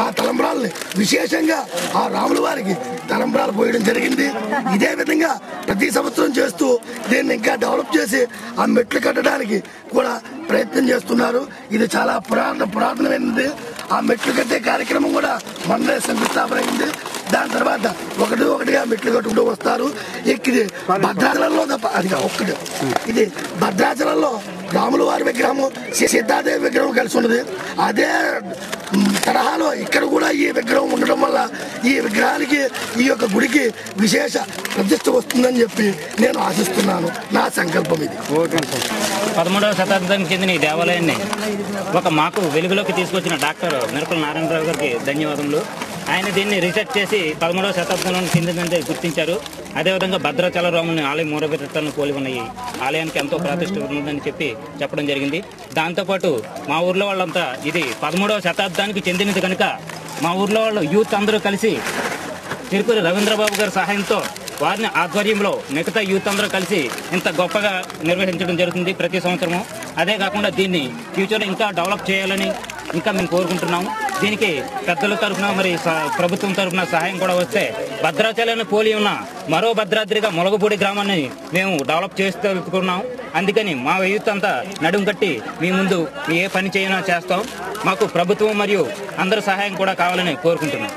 ఆ తలంబ్రాలని విశేషంగా ఆ రాముల వారికి తలంబ్రాలు పోయడం జరిగింది. ఇదే విధంగా ప్రతి సంవత్సరం చేస్తూ దీన్ని ఇంకా డెవలప్ చేసి ఆ మెట్లు కట్టడానికి కూడా ప్రయత్నం చేస్తున్నారు. ఇది చాలా పురాతనమైనది. ఆ మెట్లు కట్టే కార్యక్రమం కూడా మొన్నే శంకుస్థాపన అయింది. దాని తర్వాత ఒకటిగా మెట్లు కట్టుకుంటూ వస్తారు. ఇది భద్రాచలంలో తప్ప అది ఒక్కటి. ఇది భద్రాచలంలో రాముల వారి విగ్రహము సీతాదేవి విగ్రహం కలిసి ఉన్నది. అదే తరహాలో ఇక్కడ కూడా ఈ విగ్రహం ఉండడం వల్ల ఈ విగ్రహానికి ఈ యొక్క గుడికి విశేష ప్రతిష్ట వస్తుందని చెప్పి నేను ఆశిస్తున్నాను. నా సంకల్పం ఇది. 13వ శతాబ్దానికి చెందిన ఈ దేవాలయాన్ని మాకు వెలుగులోకి తీసుకొచ్చిన డాక్టర్ మిరపల నారాయణరావు గారికి ధన్యవాదములు. ఆయన దీన్ని రీసెర్చ్ చేసి 13వ శతాబ్దంలో చెందిందంటే గుర్తించారు. అదేవిధంగా భద్రాచల రాముని ఆలయం మూలవిరాట్లను పోలి ఉన్న ఈ ఆలయానికి ఎంతో ప్రతిష్ట ఉందని చెప్పడం జరిగింది. దాంతోపాటు మా ఊర్లో వాళ్ళంతా ఇది 13వ శతాబ్దానికి చెందినది కనుక మా ఊర్లో వాళ్ళు యూత్ అందరూ కలిసి తిరుపతి రవీంద్రబాబు గారి సహాయంతో వారిని ఆధ్వర్యంలో మిగతా యూత్ అందరూ కలిసి ఇంత గొప్పగా నిర్వహించడం జరుగుతుంది ప్రతి సంవత్సరము. అదే కాకుండా దీన్ని ఫ్యూచర్లో ఇంకా డెవలప్ చేయాలని ఇంకా మేము కోరుకుంటున్నాము. దీనికి పెద్దల తరఫున మరి ప్రభుత్వం తరఫున సహాయం కూడా వస్తే భద్రాచలాన్ని పోలి ఉన్న మరో భద్రాద్రిగా మొలగపూడి గ్రామాన్ని మేము డెవలప్ చేస్తున్నాం. అందుకని మా యూత్ అంతా నడుం కట్టి మీ ముందు ఏ పని చేయనా చేస్తాం. మాకు ప్రభుత్వం మరియు అందరి సహాయం కూడా కావాలని కోరుకుంటున్నాం.